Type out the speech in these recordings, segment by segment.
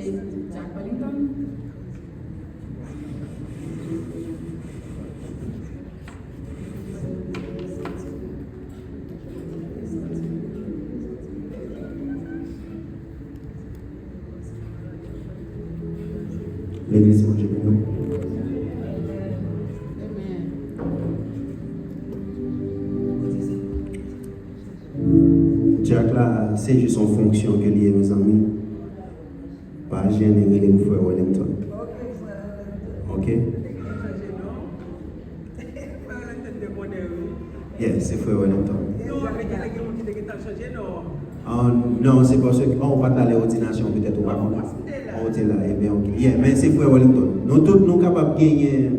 c'est Jack Wellington. L'église mange bien. Jack là, c'est juste en fonction que lié mes amis. Pas gêner les frères Wellington. Ok? Yes, c'est frère Wellington. Non, c'est parce qu'on va dans l'ordination peut-être ou pas. On dit là, eh bien, ok. Yeah, mais c'est frère Wellington. Nous tous, nous capables de gagner.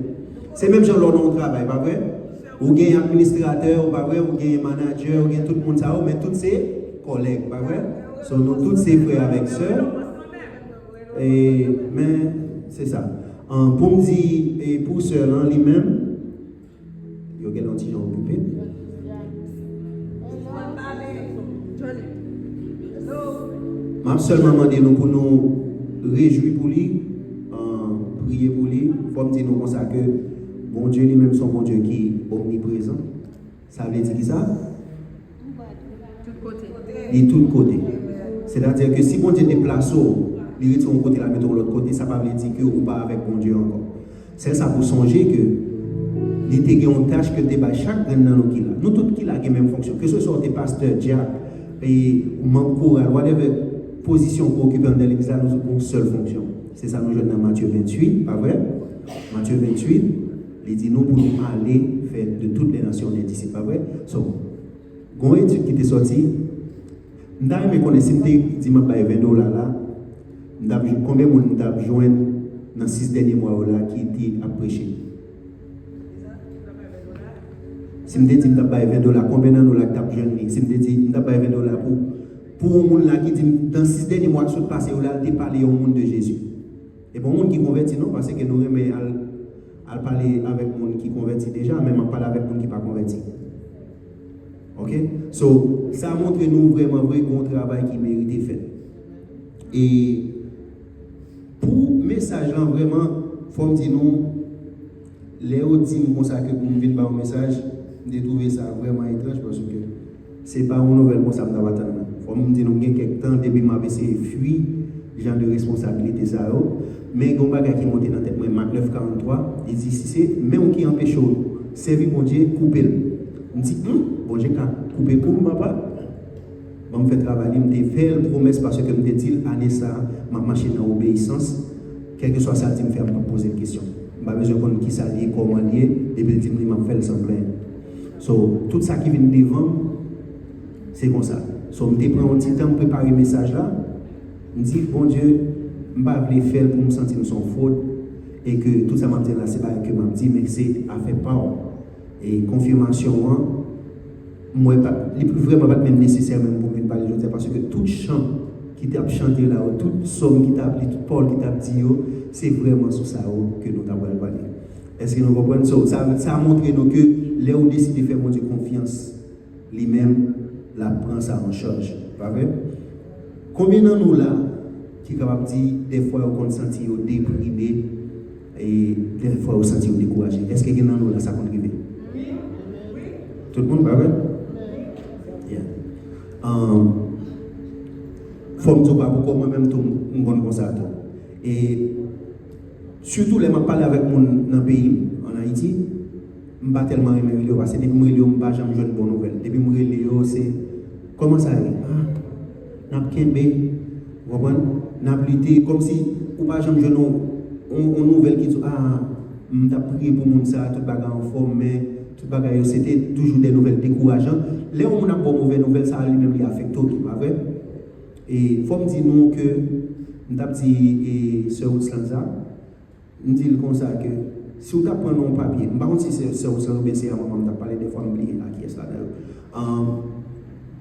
C'est même genre là, on travaille, pas vrai? Ou gagne administrateur, pas vrai? Ou gagne manager, ou gagne tout le monde ça, mais tous ces collègues, pas vrai? So, nous tous ces frères avec sœurs. Et, mais c'est ça. Pour me dire, et pour sœur en lui-même, il y a un petit gens occupé. Je seulement demandé nous pour nous réjouir pour lui, prier pour lui. Il faut me dire nous comme ça que bon Dieu lui-même son bon Dieu qui est omniprésent. Ça veut dire qui ça? De tout côté. C'est-à-dire que si bon Dieu déplace, il est de son côté, la mettre de l'autre côté, ça ne veut pas dire que ou pas avec bon Dieu encore. C'est ça pour songer que il y a une tâche que tu as chaque grain dans nous qui là. Nous tous qui là qui même fonction. Que ce soit des pasteurs, diacres, et membres chorales, whatever position qu'on occupe dans l'église, nous avons une seule fonction. C'est ça nous jouons dans Matthieu 28, pas vrai? Matthieu 28, il dit nous pour nous aller faire de toutes les nations des disciples, pas vrai? So, une étude qui était sortie, je me connais si je dis que je vais $20 là, combien de monde j'ai joint dans 6 derniers mois là qui était à prêcher? Si je dis que je vais $20, combien de dollars j'ai joint? Si je dis que je vais $20 pour un monde là qui dit dans 6 derniers mois qui sont passés là, il parler au monde de Jésus. Et pour un monde qui convertit, non, parce que nous aimons à parler avec un monde qui convertit déjà, même à parler avec un monde qui n'est pas converti. Ok? So, ça montre nous vraiment un bon travail qui mérite d'être fait. Et pour message là, vraiment, il faut me dire nous, les autres disent comme ça que pour me venir par un message, de trouver ça vraiment étrange parce que c'est pas une nouvelle pour ça que je il faut me dire nous quelques temps depuis ma essayé fuir genre de responsabilité ça mais il y a un bagage qui monte dans la tête moi Marc 9:43 il dit si c'est même qui empêche servir mon Dieu couper me dit bon Dieu couper pour papa je me fais travailler me faire une promesse parce que me dit année ça ma machine en obéissance quel que soit ça me fait me poser une question je pas besoin qu'on qui ça lié comment lié depuis dit me fait le semblant so tout ça qui vient devant c'est comme ça. So, je prends un petit temps pour préparer le message là. Je me dis, bon Dieu, je ne vais pas faire pour me sentir sans faute. Et que tout ça m'a dit là, c'est pas que m'a dit, mais c'est à faire part. Et confirmation, moi, il n'est vraiment pas même nécessaire même pour me parler aujourd'hui, parce que tout chant qui t'a chanté là, toute somme qui t'a appelé, tout Paul qui t'a dit, c'est vraiment sur ça que nous avons parlé. Est-ce que nous comprenons ça? Ça a montré nous que là où décide de faire mon Dieu confiance, lui-même, la prend ça en charge. Pas vrai? Combien de nous là qui est capable de dire des fois on senti déprimé et des fois on senti découragé? Est-ce que quelqu'un de nous là ça contribue? Oui. Tout le monde, pas vrai? Yeah. Faut me dire pourquoi moi-même tout un bon constat. Et surtout les m'a parlé avec mon dans le pays en Haïti. Je ne suis pas tellement aimé parce que depuis que je suis là, je n'ai pas de bonne nouvelle. Depuis que je suis là, c'est comment ça arrive? N'a pas kembe, vous comprenez? N'a pas lutté comme si ou pas jamais jeune une nouvelle qui dit m'ta prié pour monde ça tout bagarre en forme mais tout bagarre c'était toujours des nouvelles décourageantes. Là on a bonne nouvelle ça lui-même lui affecte tout pas vrai? Et faut me dire nous que m'ta dit sœur Outslanza me dit comme ça que si vous apprenez un papier, par contre si c'est Outslanza bien c'est à maman m'ta parlé des fois m'oublier là qui est là d'ailleurs.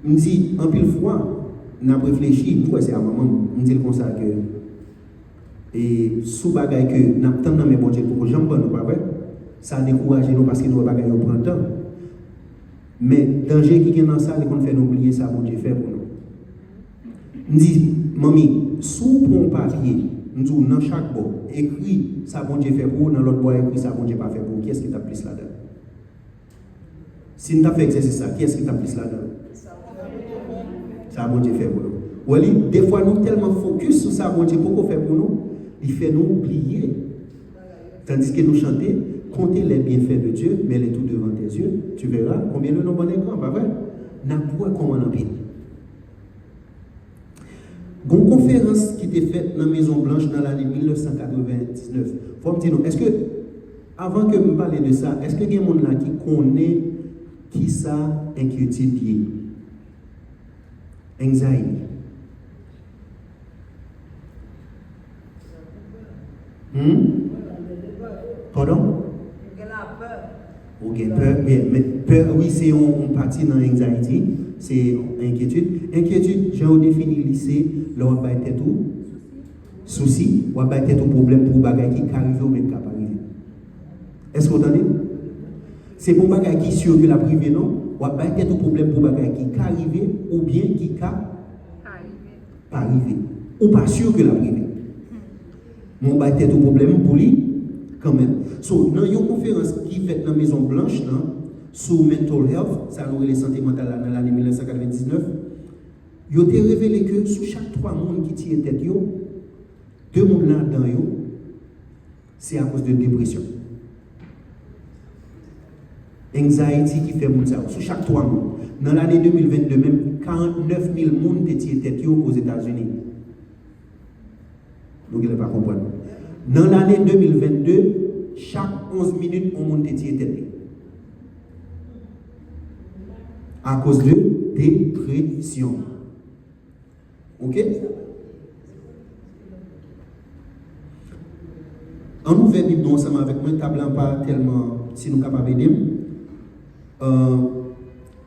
Me dit en pile fois n'a réfléchi pourquoi c'est à maman me dit comme ça que et sous bagaille que n'a tant dans mes bon Dieu pour jambe nous pas vrai ça décourage nous parce que nous bagaille au prend temps mais danger qui est dans ça c'est qu'on fait nous oublier ça bon Dieu fait pour nous Je dis, mamie, sous pour un papier, nous disons dans chaque bois, écrit ça bon Dieu fait pour, dans l'autre bois écrit ça bon Dieu pas fait pour. Qui est-ce qui t'a plus là-dedans? Si nous avons fait exercice ça, qui est-ce qui t'a plus là-dedans? Ça bon Dieu fait pour nous. Oui, des fois nous tellement focus sur ça bon Dieu pour qu'on fait pour nous, il fait nous oublier. Tandis que nous chantons, comptez les bienfaits de Dieu, mets-les tout devant tes yeux, tu verras combien le nombre est grand, pas vrai? N'a pas comment en pile. Une conférence qui était faite dans la Maison Blanche dans l'année 1999. Faut me dire, est-ce que, avant que je me parle de ça, est-ce qu'il y a des gens là qui connaissent qui ça inquiétude liée? Anxiety. Pardon? Ok, peur, mais peur, oui, c'est on partie dans l'anxiety, c'est inquiétude. Inquiétude, j'ai défini lycée, là, on va être tout souci, on va être tout problème pour bagaille qui arrive ou même qui pas arriver. Est-ce que vous entendez? C'est pour bagaille qui sûr que la privée non, on va être tout problème pour bagaille qui arrive ou bien qui pas arriver. Ou pas sûr que la privée. Mon va être tout problème pour lui quand même. So, dans une conférence qui est faite dans la Maison Blanche, sur mental health, ça nous les santé mentale dans l'année 1999, il a révélé que sur chaque 3 personnes qui tirent tête, 2 personnes là-dedans, c'est à cause de dépression. Anxiety qui fait moun ça. Sur chaque 3 personnes. Dans l'année 2022, même 49 000 personnes qui tirent tête aux États-Unis. Donc, il ne pas comprendre. Dans l'année 2022, chaque 11 minutes, on monte tiré tête. À cause de dépression. Ok? En ouvert Bible ensemble avec moi, tablant pas tellement si nous sommes capables d'aider.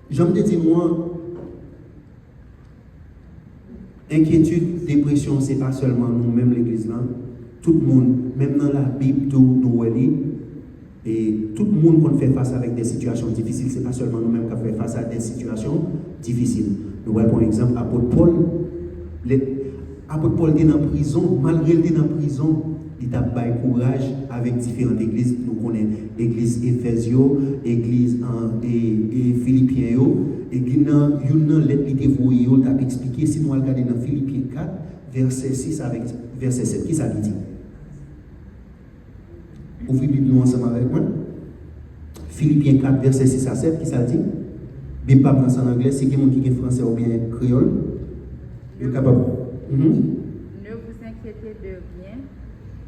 J'aime te dire, moi, inquiétude, dépression, ce n'est pas seulement nous-mêmes, l'église là. Tout le monde, même dans la Bible, nous et tout le monde qui fait face avec des situations difficiles, ce n'est pas seulement nous-mêmes qui faisons face à des situations difficiles. Nous voyons par exemple l'apôtre Paul. L'apôtre Paul était en prison, malgré qu'il était en prison, il a eu courage avec différentes églises. Nous connaissons l'église Éphésio, l'église Philippiens, et il y a une lettre qui était envoyée, il a expliqué, si nous regardons dans Philippiens 4, verset 6 avec verset 7, qui ça dit? Ouvrez Bible nous ensemble avec moi. Philippiens 4, verset 6 à 7, qui ça dit? Bible pas en anglais, c'est quelqu'un qui est français ou bien créole. Il est capable. Ne vous inquiétez de rien,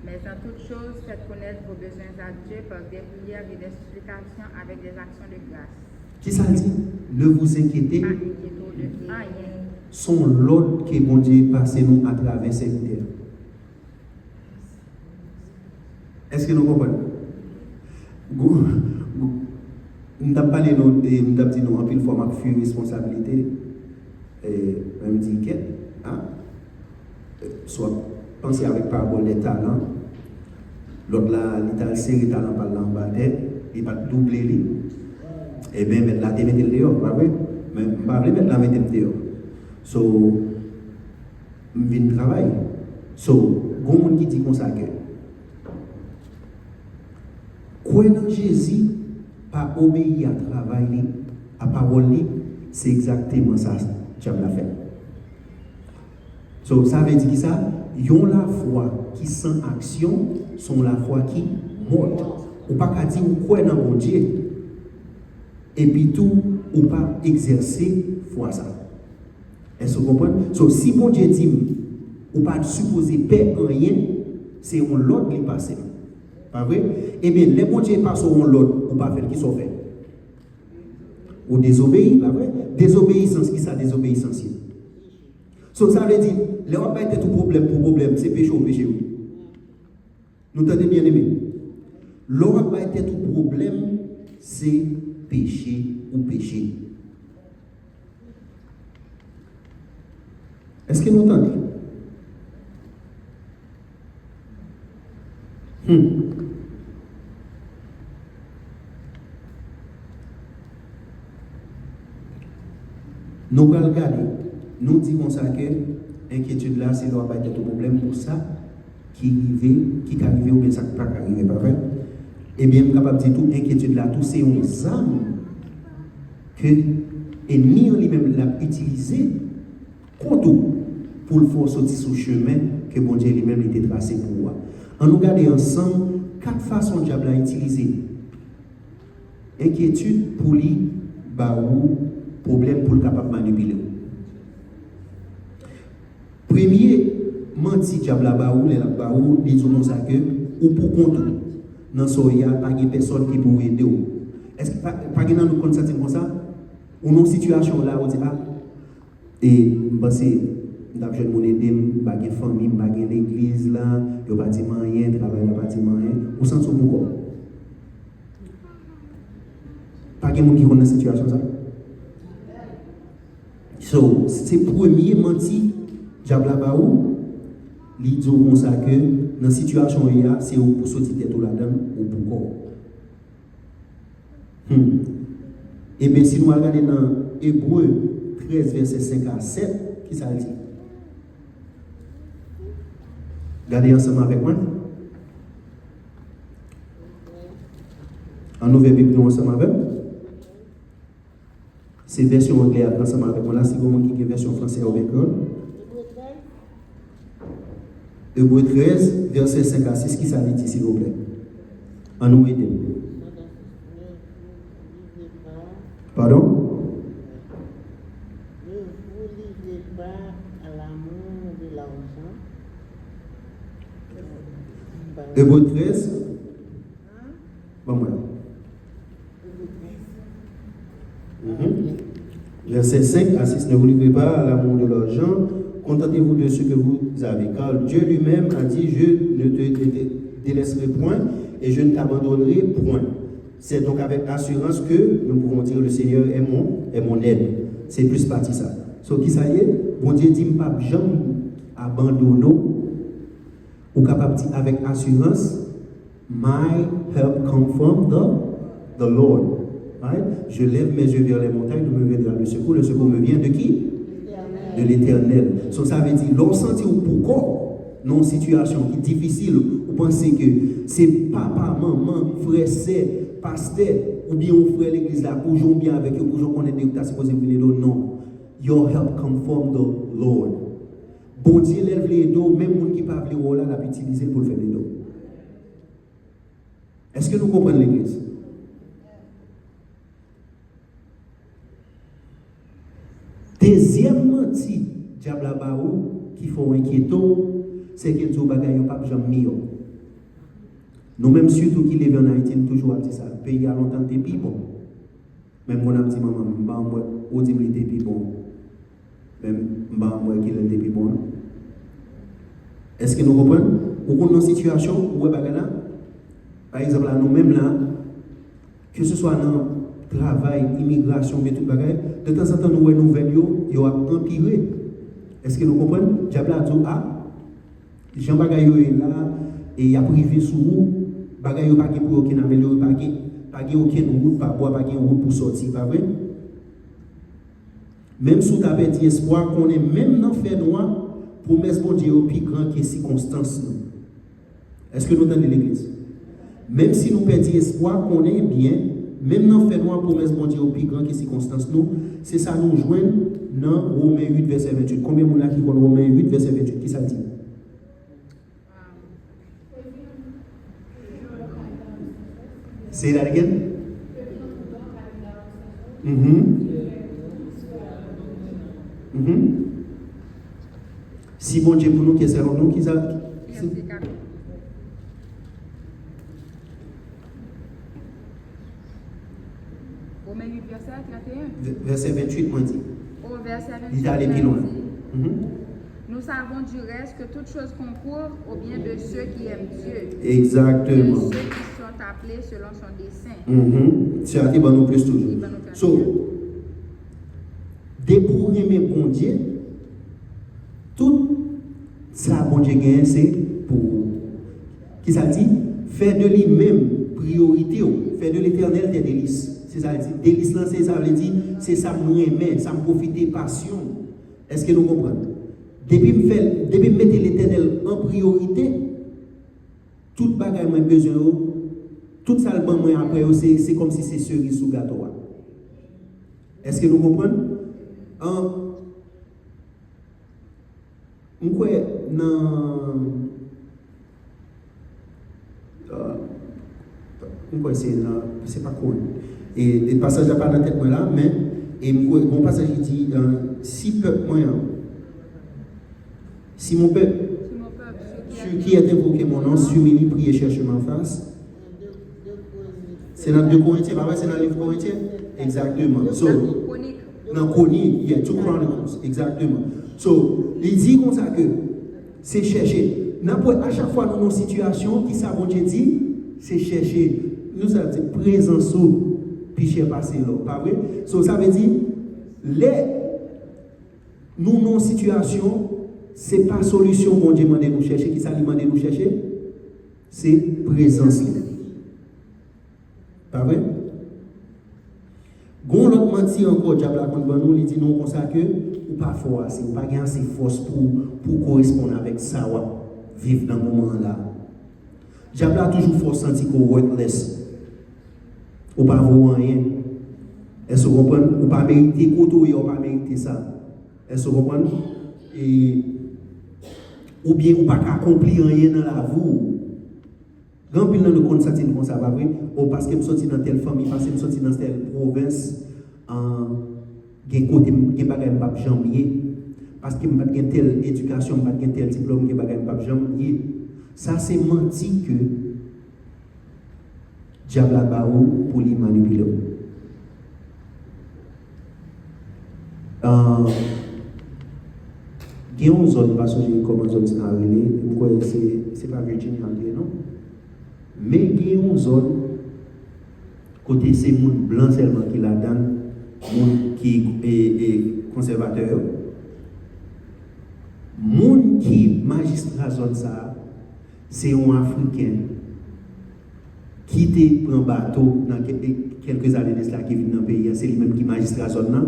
mais en toute chose, faites connaître vos besoins à Dieu par des prières et des supplications avec des actions de grâce. Qui ça dit? Ne vous inquiétez. De rien. Son l'ordre que bon Dieu passe nous à travers ces terres. Est-ce que nous comprenons? Nous avons parlé, nous avons dit, nous, en pile fois, ma fuir responsabilité. Et je me dis que, soit penser avec parabole des talents, l'autre là, il a serré les talents par l'en il va doubler lui. Et bien, mettre la tête, mettre le dehors, pas vrai? Mais je ne vais pas mettre la tête dehors. So, je viens travailler. So, il y a des gens qui disent comme ça que, quoi dans Jésus, pas obéir à travailler, à parole, c'est exactement ça que tu as fait. So, ça veut dire que ça, yon la foi qui sans action, sont la foi qui morte. Ou pas qu'à dire ou quoi dans mon Dieu. Et puis tout, ou pas exercer foi ça. Est-ce que vous comprenez? So, si bon Dieu dit, ou pas supposer paix en rien, c'est on l'autre qui passe. Pas vrai? Eh bien, les bon Dieu passent on l'autre, ou pas faire qui sont faits. Ou désobéir, pas vrai? Désobéissance, qui ça désobéissance? So, ça veut dire, les gens pas être tout problème pour problème, c'est péché ou péché. Nous t'entendez bien aimé? L'on pas être tout problème, c'est péché ou péché. Est-ce que nous entendez? Nous allons regarder, nous disons ça que inquiétude là, c'est leur être un problème pour ça qui arrive ou bien ça qui pas arriver, pas vrai? Eh bien, je suis capable de dire tout inquiétude là, tout c'est une âme que l'ennemi lui-même l'a utilisé contre pour le faire sortir sur le chemin que bon Dieu lui-même était tracé pour moi. On nous regarde ensemble 4 façons de diable à utiliser. Inquiétude pour lui, problème pour le capable de manipuler. Premier, menti diable à baou, les disons comme ça que, ou pour compte, dans ce soya, pas de personne qui peut aider. Est-ce que pas de nous compte ça comme ça? Ou dans une situation là, on dit, et c'est d'abord je vais aider, pas de famille, pas de l'église là, il n'y a pas de rien, travail là, pas de rien, ou sans son corps. Pas de monde qui connaît cette situation ça. So, c'est premier menti diable là où il dit comme ça que dans la situation où il y a, c'est pour sortir tête là-dedans ou pour corps. Et bien si nous regardons dans Hébreu 13 verset 5 à 7, qui ça dit? Regardez ensemble avec moi. En ouvre Bible ensemble avec. C'est version anglaise ensemble avec moi. Là, c'est comment qui est version française au l'école. Hébreu 13, verset 5 à 6, qui ça dit, s'il vous plaît? En nous aider. Pardon? Ne vous livrez pas à l'amour de l'argent. Hébreu 13. Bon, voilà. Verset 5 à 6. Ne vous livrez pas à l'amour de l'argent. Contentez-vous de ce que vous avez. Car Dieu lui-même a dit, je ne te délaisserai point et je ne t'abandonnerai point. C'est donc avec assurance que nous pouvons dire le Seigneur est mon aide. C'est plus parti ça. So qui ça y est, bon Dieu dit, pas jamais abandonner ou capable de dire avec assurance, my help come from the Lord. Right? Je lève mes yeux vers les montagnes, de me viendra le secours. Le secours me vient de qui? De l'Éternel. So, ça veut dire, l'on sentit pourquoi, dans une situation qui est difficile, vous pensez que c'est papa, maman, frère, sœur, pasteur, ou bien on frère l'église là, pour jouer bien avec eux, pour jouer connaître que tu as supposé venir d'eau. Non. Your help come from the Lord. Bon Dieu lève les dos, même les gens qui ne peuvent pas le là, l'a utilisé pour faire les dos. Est-ce que nous comprenons l'église? Deuxième menti, diable à baou, qui font inquiétant, c'est qu'il dit au bagage, pas jamais mieux. Nous-mêmes, surtout qui vivons en Haïti, nous toujours dit ça. Le pays a longtemps été plus bon. Même mon petit maman, on dit qu'il était plus bon. Même moi qui était plus bon. Est-ce que nous comprenons? Ou qu'on est dans une situation où là, par exemple, là, nous-mêmes là, que ce soit dans travail, immigration, mais tout bagage, de temps en temps, nous voyons nouvelles, ils ont empiré. Est-ce que nous comprenons? Diable a dit, Jean Bagay est là, et il a privé sous vous, Bagay pas pour aucun amélioré, pas aucune route, pas aucune route pour sortir, pas vrai? Même si tu as perdu espoir, qu'on est même dans le fait noir, promesse bon Dieu plus grand que les circonstances. Est-ce que nous entendons l'église? Même si nous perdons espoir, qu'on est bien, même dans le fait noir, promesse bon Dieu plus grand que les circonstances, c'est ça nous joignent dans Romains 8, verset 28. Combien de gens qui connaissent Romains 8, verset 28? Qui ça dit? Say that again. Si bon Dieu pour nous, qui seront nous, qui ça? Romains 8, verset 31. Verset 28, on dit. Au verset 28. Il est allé plus loin. Nous savons du reste que toutes choses concourent au bien de ceux qui aiment Dieu. Exactement. De ceux qui sont appelés selon son dessein. C'est à qui nous plus toujours. So, dès pour aimer bon Dieu, tout ça, bon Dieu gagne, c'est pour. Qui ça dit? Faire de lui-même priorité, faire de l'éternel des délices. C'est ça, dit. Délices, c'est ça, veut dire, c'est ça, nous aimer, ça me profiter, passion. Est-ce que nous comprenons? depuis me mettre l'Éternel en priorité, tout bagage moi besoin, tout ça le bon moi après, c'est comme si c'est cerise sous gâteau. Est-ce que nous comprenons? Je crois c'est pas cool. Et le passage n'a pas dans la tête moi là, mais mon passage il dit si peuple moi, si mon peuple sur qui est invoqué mon nom, s'humilie, prie et cherche ma face. C'est dans 2 Corinthiens, pas vrai, c'est dans le livre Corinthiens? Exactement. So, dans Chronique, il y a 2 Chronicles, exactement. So, il dit comme ça que c'est chercher. À chaque fois dans nos situations, qui ça, bon Dieu dit, c'est chercher. Nous avons dit présence ou puis cher passer là, pas vrai? So, ça veut dire, nous nos situations, c'est pas solution bon Dieu demande nous chercher, qui ça demande nous chercher? C'est présence. Pas vrai? Gon l'autre menti encore, diable a nous, il dit non comme ça que ou pas fort assez, ou pas gagner assez force pour correspondre avec ça, vivre dans le moment là. Diable a toujours force senti qu'on worthless. Ou pas voir rien. Est-ce que vous comprenez? Ou pas mériter côté ou pas mériter ça. Est-ce que vous comprenez? Et ou bien ou pas accomplir rien dans la vie. Grand pile dans le compte ça comme ça va vrai parce que me sorti dans telle famille parce que me sorti dans telle province gen côté gen bagay m'pa jambier parce que m'pa gen telle éducation m'pa gen tel diplôme gen bagay m'pa jambier ça c'est menti que diable a baou pour lui manipuler gen une zone parce que j'ai comment zone ça relé c'est pas Virginia non. Mais il y a une zone, côté c'est les gens blancs seulement qui la donnent, les gens qui sont conservateurs, les gens qui magistrat zone ça, c'est un Africain qui prend bateau dans quelques années de cela qui vient dans le pays, c'est lui-même qui magistrat zone là.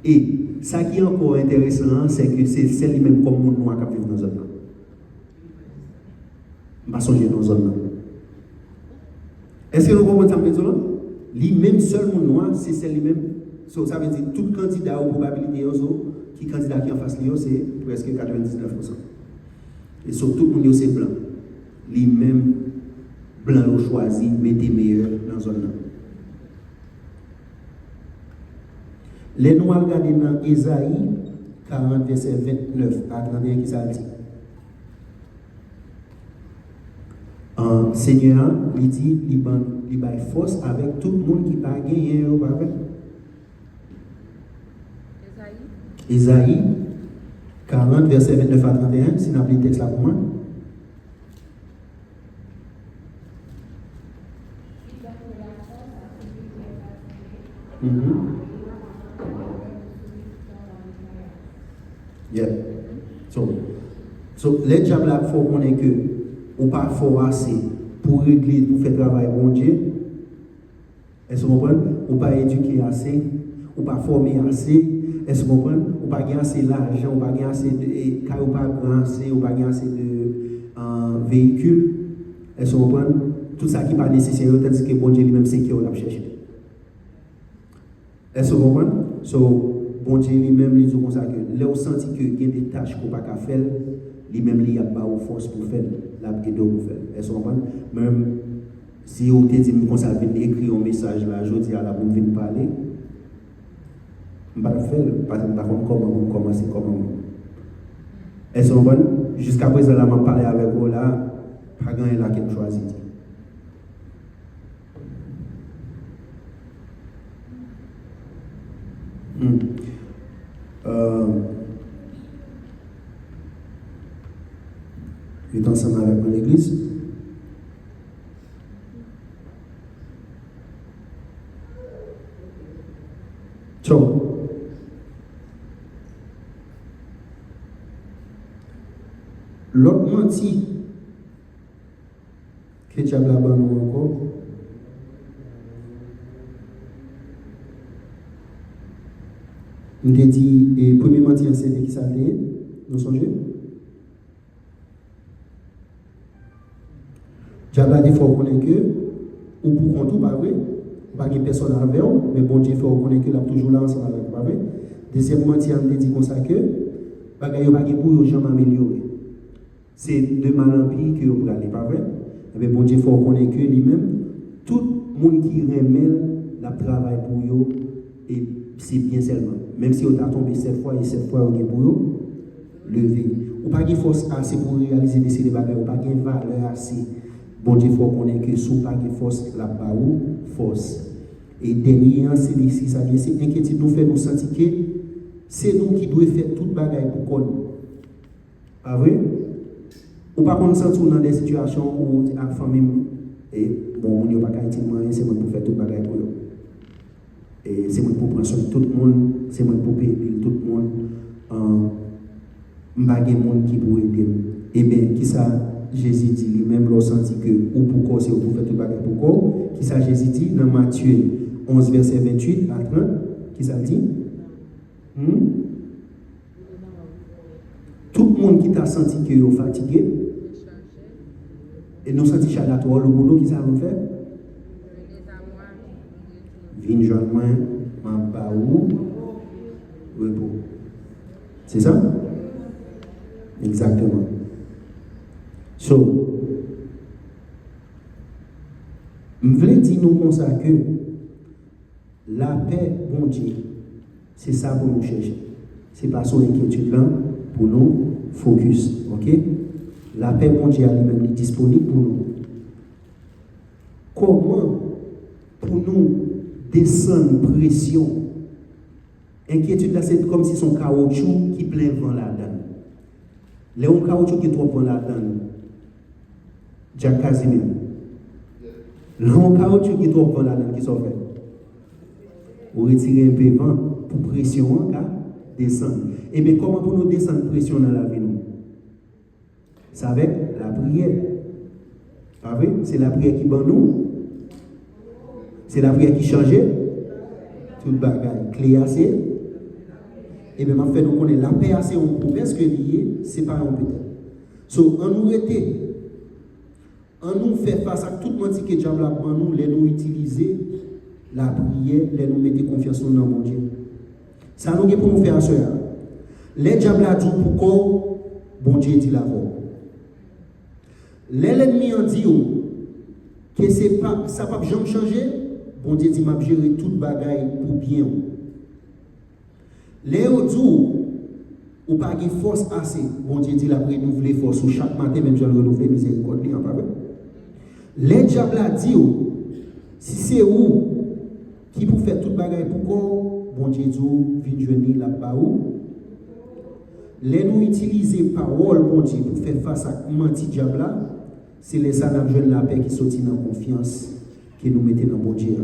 Et ça qui est encore intéressant, c'est que c'est lui-même comme monde noir qui vit dans la zone là. Je ne vais pas songer dans la zone là. Est-ce que nous comprenons ça maintenant? Lui-même seul mon noir, c'est lui-même. So, ça veut dire tout candidat aux probabilités qui candidat qui en face de c'est presque 99%. Et surtout pour nous c'est blanc. Lui-même blanc au choisi, mettez meilleur dans la zone là. Les noirs regardent dans Ésaïe 40 verset 29 à 31 qui ça dit. Seigneur, il dit, il baille force avec tout le monde qui va gagner. Ésaïe 40, verset 29 à 31, si nous avons le texte là pour moi. Yeah. So, les diables là, il faut qu'on ait que ou pas fort assez pour régler, pour faire travail bon Dieu. Est-ce que vous comprenez? Ou pas éduquer assez, ou pas former assez. Est-ce que vous comprenez? Ou pas gagner assez d'argent, ou pas gagner assez de car ou pas assez, ou pas gagner assez de véhicules. Est-ce que vous comprenez? Tout ça qui n'est pas nécessaire, tandis que bon Dieu lui-même c'est qui on l'a cherché. Est-ce que vous comprenez? So, bon Dieu lui-même lui dit comme ça que là on senti que il y a des tâches qu'on pas qu'à faire, lui-même il y a pas force pour faire. Est-ce que vous comprenez? Même si vous te dites que ça vient écrire un message là, je dis à la pour venir parler, je ne vais pas le faire parce que je ne sais pas comment commencer. Est-ce que vous comprenez? Jusqu'à présent, là, je parle avec vous là, pas grand là qui me choisit. Je suis ensemble avec mon église. Ciao. L'autre menti que diable a ban nous encore. On te dit, et premier menti c'est qui ça l'est. Nous songez? Diable a dit faut reconnaître que, ou pour compte, pas vrai, pas de personne avec eux, mais bon Dieu faut reconnaître que là toujours là ensemble avec pas vrai. Deuxièmement, il a dit comme ça que, bagaille pas pour jamais améliorer. C'est de mal en pire que vous allez, pas vrai? Mais bon Dieu faut reconnaître que lui-même, tout le monde qui remet la travail pour eux, et c'est bien seulement. Même si on a tombé 7 fois et 7 fois, on est pour eux, lever. Ou pas de force assez pour réaliser des bagages, ou pas de valeur assez. Bon Dieu faut reconnaître que sous pas de force, la bas ou force. Et dernier, c'est ici, ça vient, c'est inquiétude nous fait nous sentir que c'est nous qui devons faire toute bagaille pour qu'on. Pas vrai? Ou pas qu'on sent dans des situations où la famille et bon, on n'y a pas qu'à être c'est moi pour faire toute bagaille pour eux. Et c'est moi pour prendre soin de tout le monde, c'est moi pour payer tout le monde. M'bagay monde qui pour aider. Et bien, qui ça Jésus dit lui-même l'a senti que ou pour cause ou pour faire toute bagaille pour quoi? Qui ça Jésus dit dans Matthieu 11 verset 28 à 30, qui ça dit? Tout le monde qui t'a senti que vous fatigué et nous senti chalatoire le boulot qui ça nous fait? Viens joindre moi, m'en pas où repos. C'est ça? Exactement. So, je voulais dire nous comme ça que la paix, bon Dieu, c'est ça pour nous chercher. C'est pas sur l'inquiétude là pour nous focus. Ok? La paix, bon Dieu, elle est disponible pour nous. Comment pour nous descendre pression? Inquiétude là, c'est comme si son caoutchouc qui plein vent là-dedans. Les caoutchouc qui trop vent là-dedans. Jack Casimir. Le caoutchouc qui trop vent là-dedans qui sont fait. Vous retirez un peu de vent pour pression descendre. Et bien comment pour nous descendre pression dans la vie nous? C'est avec la prière. Pas vrai? C'est la prière qui bat nous. C'est la prière qui change tout le bagage. Clé assez. Et bien, en fait, nous connaissons la paix assez en promesse que lié, c'est pas un peut-être. So, en nous était, en nous fait face à tout le monde qui est diable là, nous, les nous utiliser la prière, les nous mettre confiance dans mon Dieu. Ça nous est pour nous faire ça. Les diables a dit pourquoi bon Dieu dit la voix. L'ennemi en dit que c'est pas ça pas jamais changer. Bon Dieu dit m'a gérer toute bagaille pour bien. Les autres ou pas de force assez. Bon Dieu dit la renouveler force ou chaque matin même je renouveler miséricorde en pas vrai. Les diables a dit si c'est où qui pour faire toute bagaille pourquoi bon Dieu dit vient joindre la bas où les nous utiliser parole bon Dieu pour faire face à menti diable là, c'est les ça n'a joindre la paix qui sortit dans confiance que nous mettons dans bon Dieu.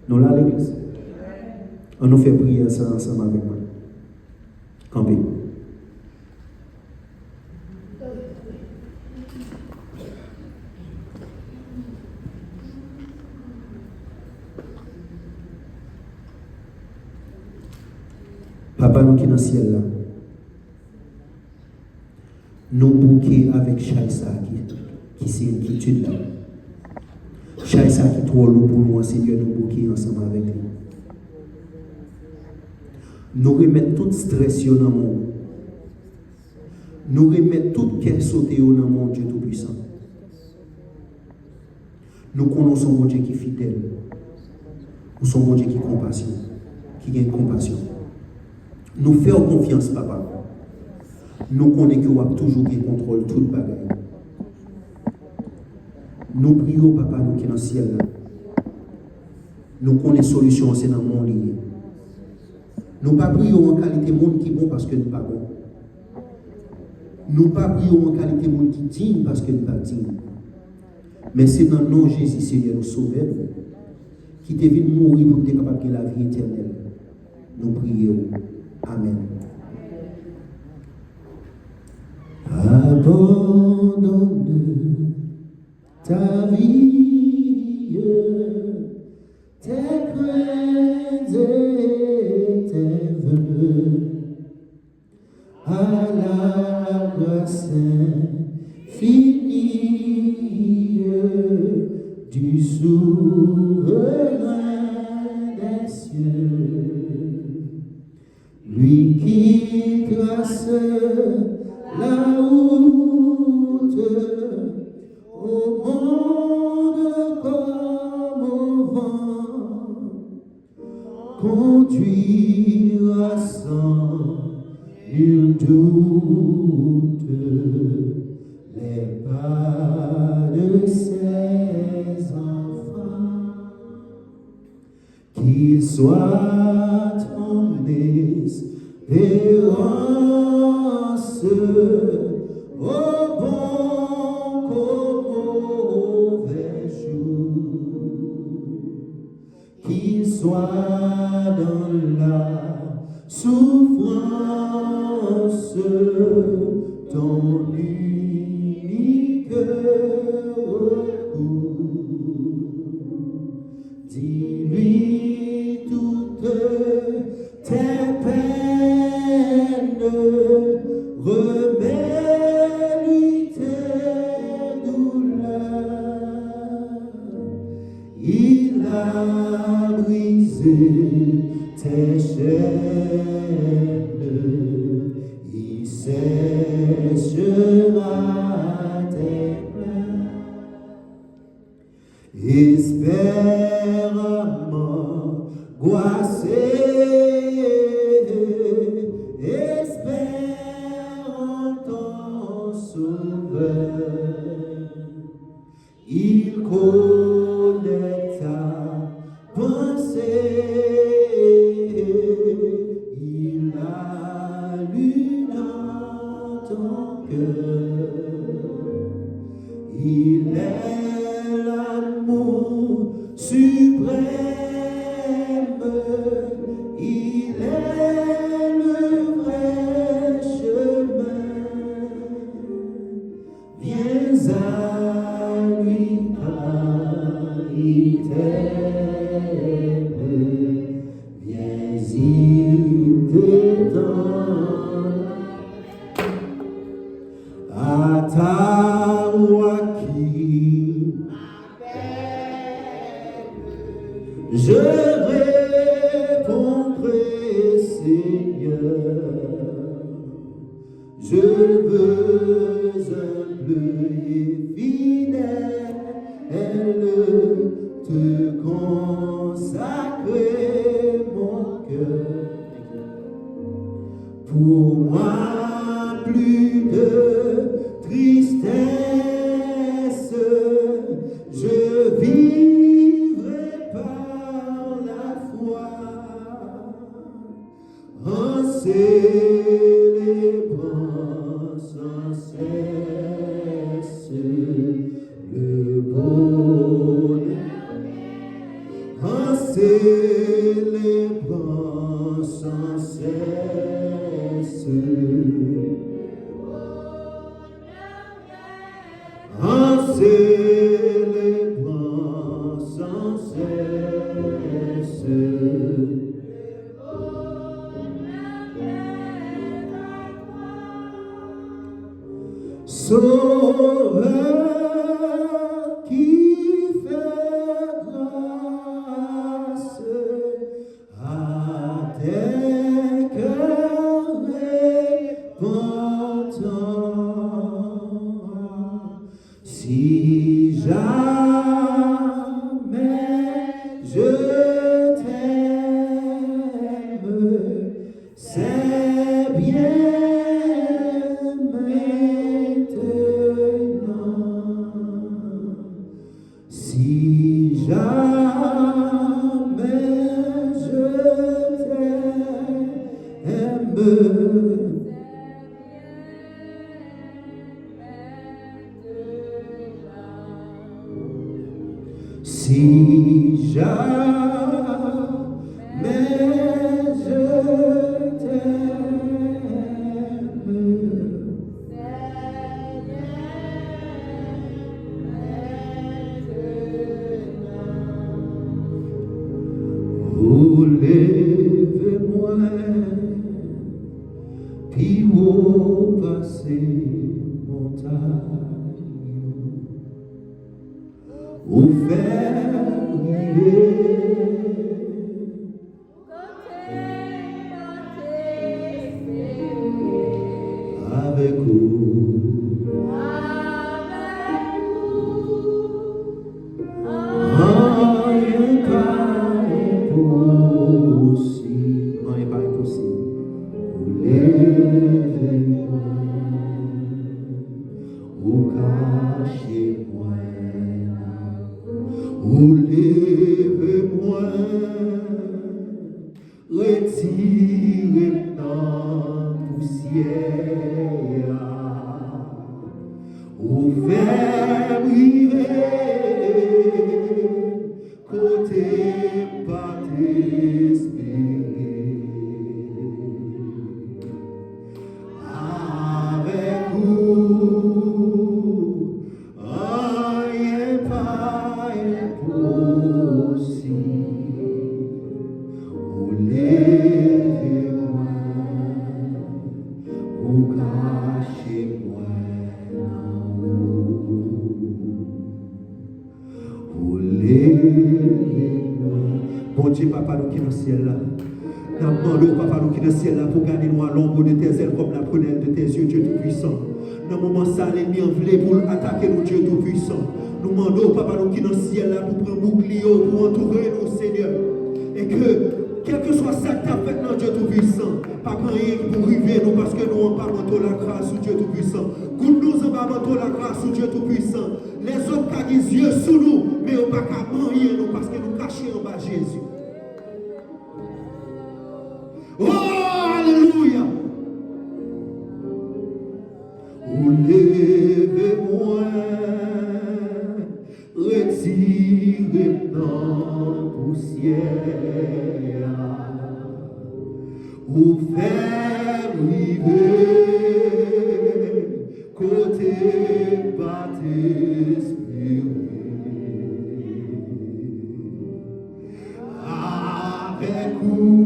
Nous là l'église. On nous fait prier ça ensemble avec moi. Campé. Papa, nous qui dans le ciel là, nous bouquons avec Chaïsa qui c'est inquiétude là. Chaïsa qui est trop lourd pour nous, Seigneur, nous bouquons ensemble avec lui. Nous remettons tout stress dans le monde. Nous remettons tout quel sauté dans le monde, Dieu Tout-Puissant. Nous connaissons mon Dieu qui est fidèle. Nous sommes mon Dieu qui est compassion, qui gagne compassion. Nous faisons confiance, Papa. Nous connaissons que vous avez toujours le contrôle de toute bagaille. Nous prions, Papa, nous qui sommes dans le ciel. Nous connaissons solution, c'est dans le monde. Nous ne prions pas en qualité de monde qui est bon parce que nous ne sommes pas bon. Nous ne prions pas en qualité de monde qui est digne parce que nous ne sommes pas digne. Mais c'est dans le nom de Jésus, Seigneur, nous sauver, qui t'est venu mourir pour être capable de la vie éternelle. Nous prions. Amen. Abandonne ta vie, tes craintes et tes vœux. la grâce infinie du souverain des cieux, lui qui trace la route au monde comme au vent, conduira sans nul doute les pas de ses enfants, qu'ils soient en espérance au bon comme au mauvais jour, qu'ils soient dans la souffrance, ton unique recours. Dis-lui toutes tes peines, remets-lui tes douleurs. Il a brisé tes chaînes, il séchera tes pleurs. Espère m'angoisser, espère en ton sauveur. Il connaît ta pensée, il a lu dans ton cœur. Il est l'amour suprême, il est le vrai chemin. Viens à lui car il t'aime, viens-y dedans. À ta voix qui je répondrai, Seigneur, je veux humble et fidèle te consacrer mon cœur. Pour moi, plus de tristesse, je vivrai par la foi, en célébrant sans cesse le bonheur, en célébrant sans cesse en célébrant sans cesse Sauveur qui fait grâce à tes cœurs répandants. Si jamais je t'aime, c'est bien maintenant. Si jamais je t'aime, si jamais je t'aime, relève-moi avec vous. Rien pas impossible. Rien pas impossible. Vous levez-moi, vous cachez-moi, vous levez-moi, retirez dans poussière, vous faites briver, côté pas espérer. Avec vous, rien pas impossible. Vous levez-moi, vous cachez-moi en haut. Vous levez-moi. Bon Dieu, Papa, nous qui dans le ciel là. Nous demandons, Papa, nous qui dans le ciel là, pour garder nous à l'ombre de tes ailes comme la prunelle de tes yeux, Dieu Tout-Puissant. Dans le moment ça, l'ennemi en voulait pour attaquer nous, Dieu Tout-Puissant. Nous demandons, Papa, nous qui dans le ciel là, pour prendre bouclier, pour entourer nous, Seigneur. Et que, quel que soit ça que tu as fait dans Dieu Tout-Puissant, pas rien pour arriver nous, parce que nous n'avons pas manteau la grâce sous Dieu Tout-Puissant. Goûte-nous en bas manteau la grâce sous Dieu Tout-Puissant. Les autres qui ont des yeux sous nous, mais on pas qu'à rien nous, parce que nous cachons en bas Jésus. Oh, alléluia. Vous levez-moi, retirez dans poussière, vous faites briver, côté pas espérer. Avec vous,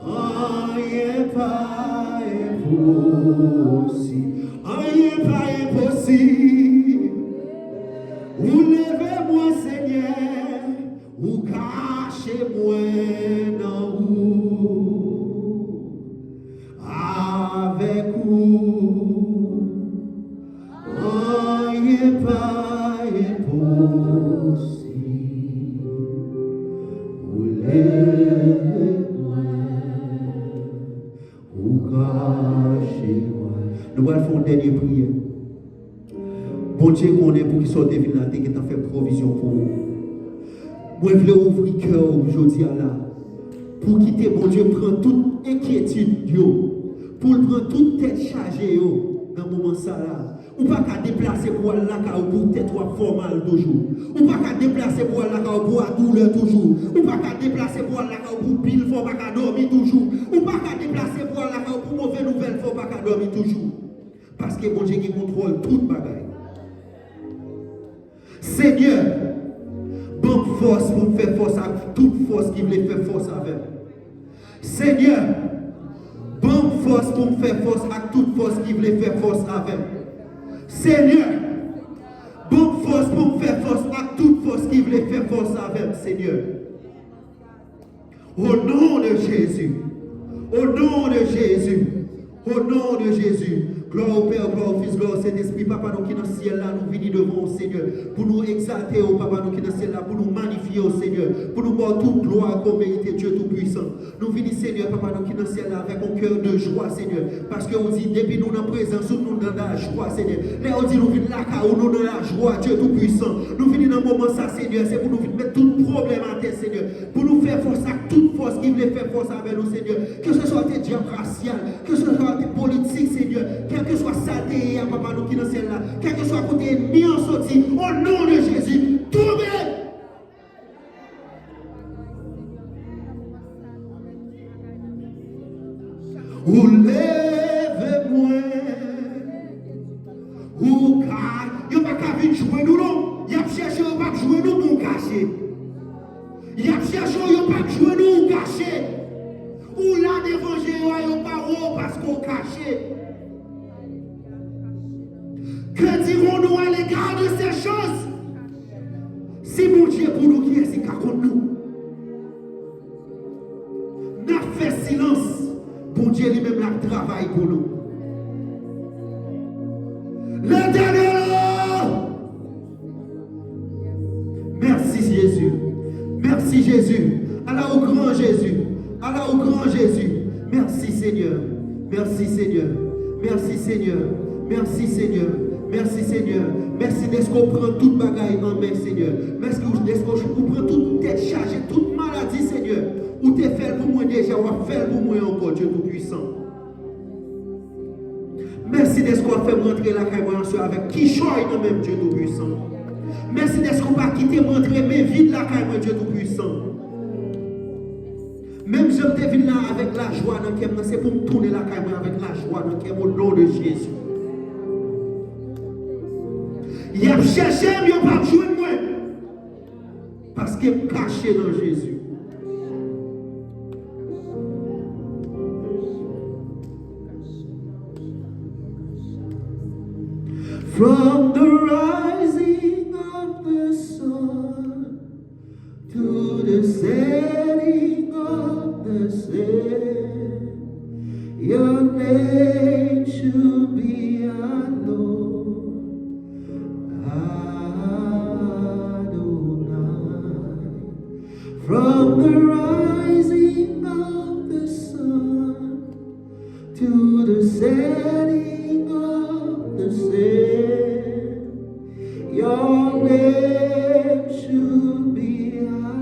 rien pas impossible. Rien pas impossible. Vous levez-moi, Seigneur, vous cachez-moi dans vous. Avec vous, rien pas impossible. Vous levez-moi, vous cachez-moi. Nous allons faire une dernière prière. Bon Dieu, qu'on est pour qu'il soit devenu là, qui t'a fait provision pour vous. Moi, je veux ouvrir le cœur aujourd'hui là. Pour quitter, bon Dieu, prendre toute inquiétude, pour prendre toute tête chargée dans le moment ça là. Ou pas qu'à déplacer pour aller là, pour tête formal toujours. Ou pas qu'à déplacer pour aller là, pour la douleur toujours. Ou pas qu'à déplacer pour aller là, pour pile, faut pas qu'à dormir toujours. Ou pas qu'à déplacer pour aller là, pour mauvaise nouvelle, faut pas qu'à dormir toujours. Parce que bon Dieu qui contrôle toute bagaille. Seigneur, bonne force pour me faire force à toute force qui voulait faire force avec. Seigneur, bonne force pour me faire force à toute force qui voulait faire force avec. Seigneur, bonne force pour me faire force à toute force qui voulait faire force avec, Seigneur. Au nom de Jésus, au nom de Jésus, au nom de Jésus. Gloire au Père, gloire au Fils, gloire au Saint-Esprit. Papa, nous qui dans le ciel là, nous venons devant au Seigneur. Pour nous exalter, au Papa, nous qui dans le ciel là, pour nous magnifier au Seigneur. Pour nous voir toute gloire qu'on mérite, Dieu Tout-Puissant. Nous venons, Seigneur, Papa, nous qui dans le ciel là, avec un cœur de joie, Seigneur. Parce qu'on dit, depuis nous dans la présence, nous dans la joie, Seigneur. Là, on dit, nous venons là, car nous dans la joie, Dieu Tout-Puissant. Nous venons dans le moment ça, Seigneur. C'est pour nous mettre tout problème en terre, Seigneur. Pour nous faire force à toute force qui voulait faire force avec nous, Seigneur. Que ce soit des diables raciales, que ce soit des politiques, Seigneur. Quel que soit ça, Papa, nous qui dans celle là, quel que soit côté ennemi en sortie, au nom de Jésus, tombez! Vous levez-moi, vous cassez, il n'y a pas qu'à venir jouer nous, non? Il y a cherché, il n'y a pas jouer nous pour cacher. Il y a cherché, il n'y a pas jouer nous pour cacher. Ou là, d'évangile, il n'y a pas parce qu'on cache. Que dirons-nous à l'égard de ces choses? Si mon Dieu pour nous, qui est ce contre nous? N'a fait silence. Bon Dieu lui-même l'a travail pour nous. L'éternel. Merci Jésus. Merci Jésus. Allah au grand Jésus. Allah au grand Jésus. Merci Seigneur. Merci Seigneur. Merci Seigneur. Merci Seigneur. Merci Seigneur. Merci d'être qu'on prend toute bagaille en main Seigneur. Merci d'être qu'on prend toute tête chargée, toute maladie Seigneur. Ou t'es fait pour moi déjà, ou fait pour moi encore Dieu Tout-Puissant. Merci d'être qu'on fait rentrer la caille avec qui choisit dans même Dieu Tout-Puissant. Merci d'être qu'on pas quitter rentrer mais vide la caille Dieu Tout-Puissant. Même je te viens là avec la joie dans le c'est pour me tourner la caille avec la joie dans le au nom de Jésus. Il a cherché, mais il n'a pas joué de moi. Parce qu'il est caché dans Jésus. From the rising of the sun to the setting of the sun, your name should be Adonai. From the rising of the sun to the setting of the sun, your name should be Adonai.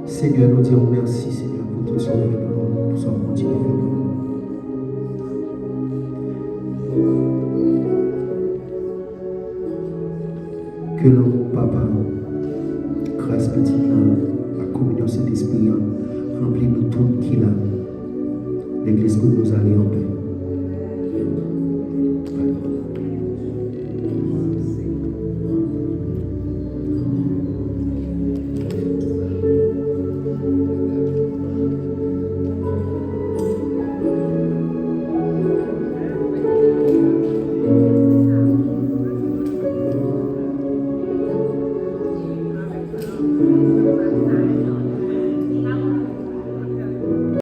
Seigneur, nous disons merci, Seigneur, pour tout ce que nous sommes continués. Que l'amour, Papa, grâce petite, la communion Saint-Esprit, remplit nous tout qu'il a. L'église que nous allons en paix. Thank you.